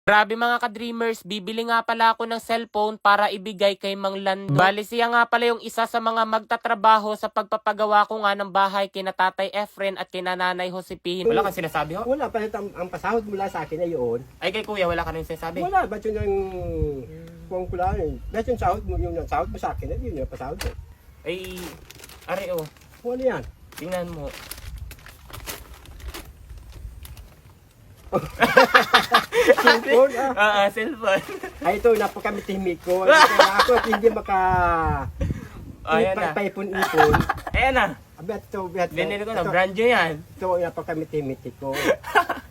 Grabe mga ka-dreamers, bibili nga pala ako ng cellphone para ibigay kay Mang Lando. Bali siya nga pala yung isa sa mga magtatrabaho sa pagpapagawa ko nga ng bahay kina Tatay Efren at kina Nanay Josepine. Wala kang sinasabi ho? Wala, palit ang pasahod mula sa akin na yun. Ay kay kuya, wala ka rin sinasabi? Wala, ba't yun ang kung kulaan eh. Ba't yung sahod mo, yung sahod mo sa akin, yun yung pasahod mo. Ay, are o, Ano yan? tingnan mo. Cellphone ah. Cellphone. Ay ito, napakamitihimik ko. Kaya ako at hindi Ayan na. paipon-ipon. Ayan na. Abet to, bet. Binili ko na, brand new yan. Ito, napakamitihimik ko.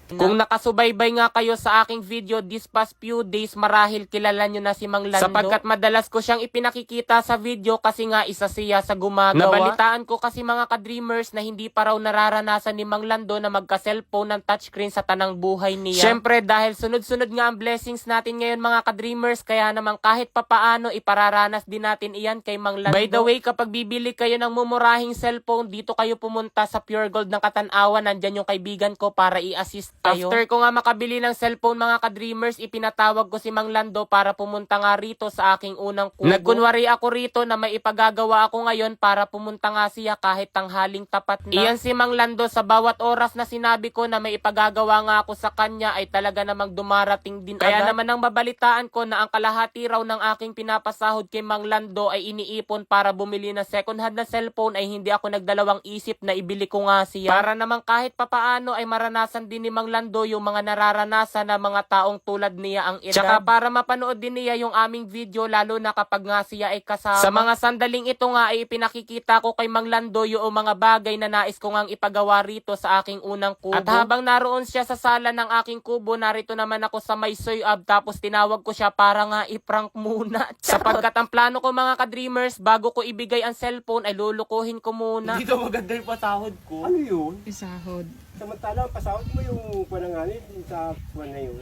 Kung nakasubaybay nga kayo sa aking video this past few days, marahil kilala nyo na si Mang Lando. Sapagkat madalas ko siyang ipinakikita sa video kasi nga isa siya sa gumagawa. Nabalitaan ko kasi mga ka-dreamers na hindi pa raw nararanasan ni Mang Lando na magka-cellphone ng touchscreen sa tanang buhay niya. Syempre dahil sunod-sunod nga ang blessings natin ngayon mga ka-dreamers, kaya naman kahit papaano ipararanas din natin iyan kay Mang Lando. By the way, kapag bibili kayo ng mumurahing cellphone, dito kayo pumunta sa Pure Gold ng Katanawan. Nandyan yung kaibigan ko para i-assist kayo. After ko nga makabili ng cellphone mga ka-dreamers, ipinatawag ko si Mang Lando para pumunta nga rito sa aking unang kubo. Nagkunwari ako rito na may ipagagawa ako ngayon para pumunta nga siya kahit tanghaling tapat na. Iyan si Mang Lando, sa bawat oras na sinabi ko na may ipagagawa nga ako sa kanya ay talaga namang dumarating din. Kaya naman ang babalitaan ko na ang kalahati raw ng aking pinapasahod kay Mang Lando ay iniipon para bumili ng second hand na cellphone, ay hindi ako nagdalawang isip na ibili ko nga siya. Para naman kahit papaano ay maranasan din ni Mang Lando yung mga nararanasan ng mga taong tulad niya ang edad. Tsaka para mapanood din niya yung aming video, lalo na kapag nga siya ay kasama. Sa mga sandaling ito nga ay ipinakikita ko kay Mang Lando yung mga bagay na nais ko ngang ipagawa rito sa aking unang kubo. At habang naroon siya sa sala ng aking kubo, narito naman ako sa may soy-ab, tapos tinawag ko siya para nga i-prank muna. Sapagkat ang plano ko mga ka-dreamers, bago ko ibigay ang cellphone ay lulukuhin ko muna. Dito maganda yung pasahod ko. Ano yun? Isahod. Samantala, pasahod mo yung panangalit sa buwan na yun.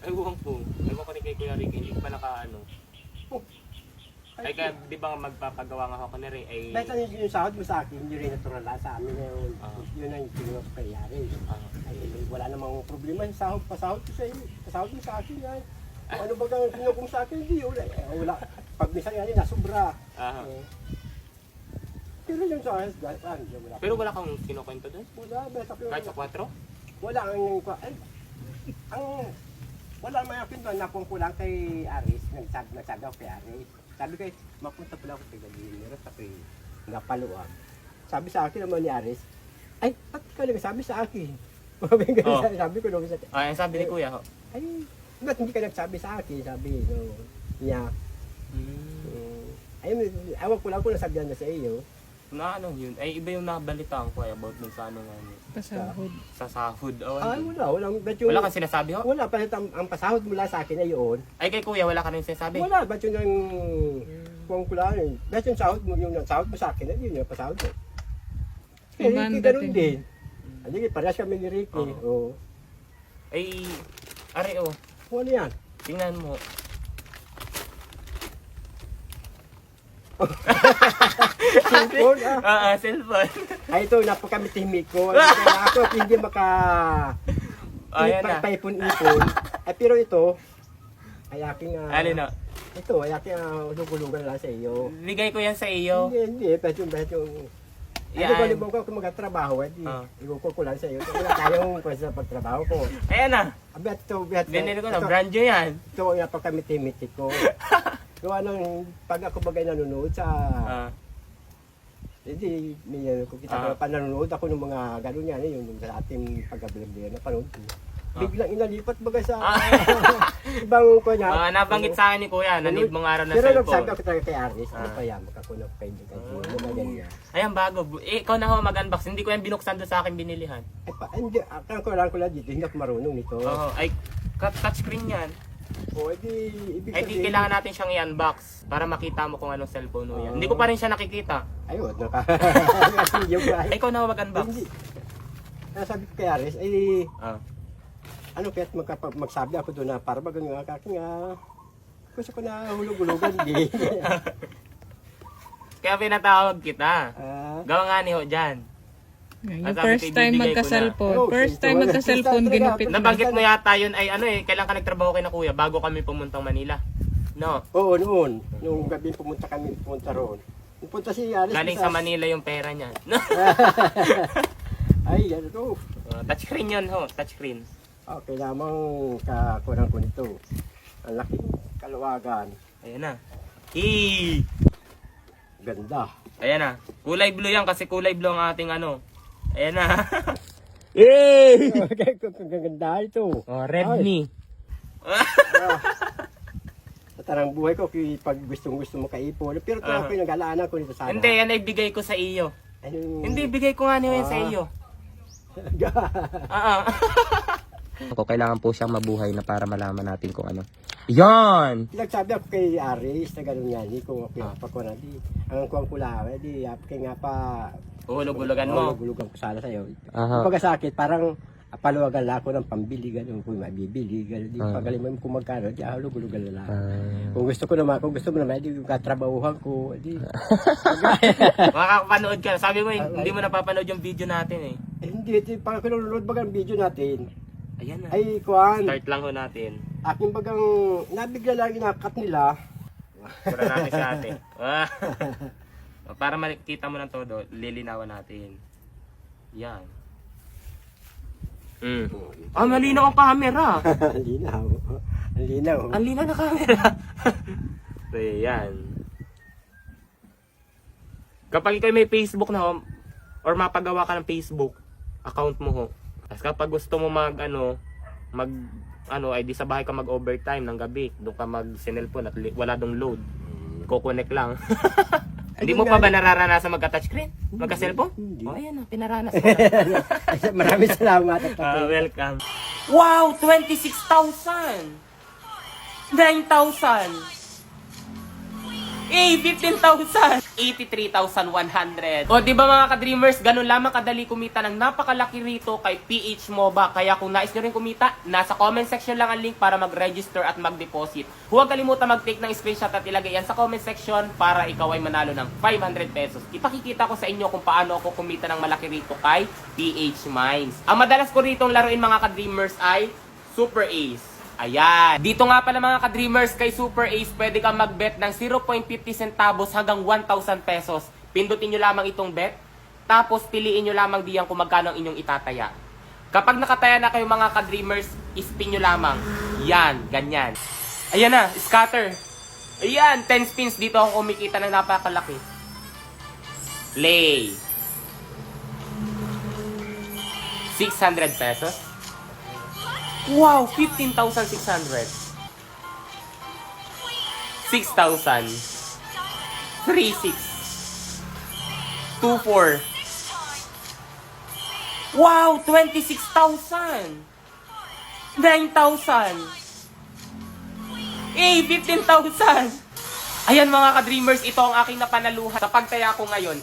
Ewan ko. Ewan ko ni kay Kuya Rick, hindi ko pa nakaano. Oh. Ay kaya di ba magpapagawa nga ako na rin ay... Dahil ano yung sahod mo sa akin, hindi rin natural sa amin na yun. Yun ang tinulong sa kayari. Ay, wala namang problema yung sahod, pasahod ko sa iyo. Pasahod mo sa akin yan. Kung ano ba kang tinulong sa akin, hindi wala. Wala. Pag minsan yan, nasubra. Pero yung sa akin, wala. Pero wala kang kinukwento doon? Wala, basta ko. Kahit sa 4? Wala wala naman yung pinto, napong ko lang kay Aris, nagsabi ako kay Aris. Sabi ko, mapunta pala ako kay Galinero, tapos napaluwag. Sabi sa akin naman ni Aris, ay, ba't ka nagsabi sa akin? Sabi ko naman sa akin. Ay, ang sabi ni Kuya ho? Ay, ba't hindi ka nagsabi sa akin? Sabi niya. Ay, ewan ko lang kung nasabihan na sa iyo. Na ano yun? Ay, iba yung nabalitaan ko about dun sa ano nga yun. Pasahod. Sa sahod. Oh, Ay, ano? wala. Wala kang sinasabi ho? Wala, palit ang pasahod mula sa akin na yun. Ay, kay Kuya, wala ka rin sinasabi? Wala, ba't yun ang kung kulaan eh. Ba't yung sahod mo, yung sahod mo sa akin, yun yung pasahod mo. Eh, Ricky, ganun din. Hindi, parehas kami ni Ricky. Oo. Ay, are o. Ano yan? Tingnan mo. Cellphone ah. Cellphone. Ay ito, napakamitihimik ko. Kaya ako at hindi Ayan na. paipon-ipon. Ay pero ito, ay aking Alin o? ito, ay aking lugulugan lang sa iyo. Bigay ko yan sa iyo. Hindi, kahit yung ay, Yan. di ba ko kung magtrabaho, hindi. Iguko ko lang sa iyo. Wala tayong pwede sa pagtrabaho ko. Ayan na. Bet to. Binili ko na. Brand new yan. Ito, napakamitihimik ko. Gawa ng pag ako bagay nanonood sa... Hindi, kung kita ko pa nanonood ako ng mga gano'n yan, yung sa ating pagkabilagbihan na panood ko. Biglang inalipat bagay sa ibang ko niya. Nabanggit sa akin ni Kuya, nanib mong araw na pero cellphone. nagsabi ako talaga kay Aris, ano pa yan, makakunak kayo dito. Ayan, bago. Ikaw na ho mag-unbox. Hindi ko yan binuksan doon sa akin binilihan. Hindi, akang ko lang dito, hindi ako marunong nito. Oo, ay touchscreen yan. O, ibig Ay, di kailangan natin siyang i-unbox para makita mo kung anong cellphone mo yan. Hindi ko pa rin siya nakikita. Ayun, Ay, ikaw na ho mag-unbox. Sabi ko kay Aris, ano kaya't magsabi ako doon na para bagang yung aking gusto ko na hulog-hulugan. Kaya pinatawag kita. Ah, Gawa nga ni ho dyan. Yung At sabi first ko, time ibibigay ko na. magka-cellphone. Oh, First time wala. magka-cellphone, First time ginupit. talaga. Nabanggit mo yata yun ay ano eh, kailan ka nagtrabaho kay na kuya bago kami pumuntang Manila. No? Oo, noon. Nung gabi pumunta roon. Pumunta si Aris. Galing sa Manila yung pera niya. No? Ay, ano to? Touchscreen yun ho, touchscreen. Okay, lamang kakunan ko nito. Ang laking kaluwagan. Ayan na. Eee! Ganda. Ayan na. Kulay blue yan kasi kulay blue ang ating ano. Ayan na. Okay, ganda ito. Oh, Redmi. Sa tarang buhay ko, pag gusto mo kaipon. Pero ito ako yung nag-alaanan ko nito sana. Hindi, yan ay bigay ko sa iyo. Ayun. Hindi, bigay ko nga niyo yan sa iyo. Ako, kailangan po siyang mabuhay na para malaman natin kung ano. Yan! Nagsabi ako kay Aris na gano'n yan. Di ko pakunan. Ang kuwang kulawa. Di, kaya nga pa... Uhulog-hulugan mo. Uhulog-hulugan ko sana sa'yo. Aha. Pagkasakit, parang paluwagan lang ako ng pambili. Gano'n. Kung mabibili. Gano'n. Di pagaling mo kung magkano. Di, hulog-hulugan lang. Kung gusto mo naman, di yung katrabahuhan ko. Di. Makakapanood ka. Sabi mo, hindi mo napapanood yung video natin eh. Hindi, pag kinulunod bagang video natin, Ayan na. ay kuhan, Start lang ho natin. aking bagang nabigla lang inakat nila. Sura natin sa atin. Para makita mo ng todo, lilinawan natin. Yan. Malinaw ang camera. Ang linaw. Ang linaw. Ang linaw na camera. So, yan. Kapag ikaw may Facebook na ho, or mapagawa ka ng Facebook account mo ho, tapos kapag gusto mo ay di sa bahay ka mag-overtime ng gabi, doon ka mag-sinelphone at wala dong load. Kukonek lang. Hindi mo pa ba nararanasan magka-touchscreen? Magka-cellphone? Hindi. Oh, ayan na, pinaranas ko. Maraming salamat. Welcome. Wow! 26,000! 9,000! 15,000! 83,100. O di ba mga ka-dreamers, ganun lamang kadali kumita ng napakalaki rito kay PH MOBA. Kaya kung nais nyo rin kumita, nasa comment section lang ang link para mag-register at mag-deposit. Huwag kalimutan mag-take ng screenshot at ilagay yan sa comment section para ikaw ay manalo ng 500 pesos. Ipakikita ko sa inyo kung paano ako kumita ng malaki rito kay PH Mines. Ang madalas ko rito laruin mga ka-dreamers ay Super Ace. Ayan. Dito nga pala mga ka-dreamers, kay Super Ace, pwede kang mag-bet ng 0.50 centavos hanggang 1,000 pesos. Pindutin nyo lamang itong bet, tapos piliin nyo lamang diyan kung magkano ang inyong itataya. Kapag nakataya na kayo mga ka-dreamers, spin nyo lamang. Yan, ganyan. Ayan na, scatter. Ayan, 10 spins dito ako kumikita ng napakalaki. Play. 600 pesos. Wow, 15,600. 6,000. 3,600. 2,400. Wow, 26,000. 9,000. 15,000. Ayan mga ka-dreamers, ito ang aking napanaluhan sa pagtaya ko ngayon.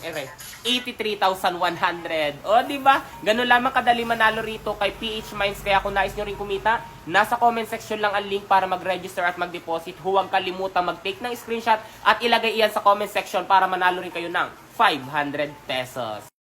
83,100. O, diba? Ganun lamang kadali manalo rito kay PH Mines. Kaya kung nais nyo rin kumita, nasa comment section lang ang link para mag-register at mag-deposit. Huwag kalimutan mag-take ng screenshot at ilagay iyan sa comment section para manalo rin kayo ng 500 pesos.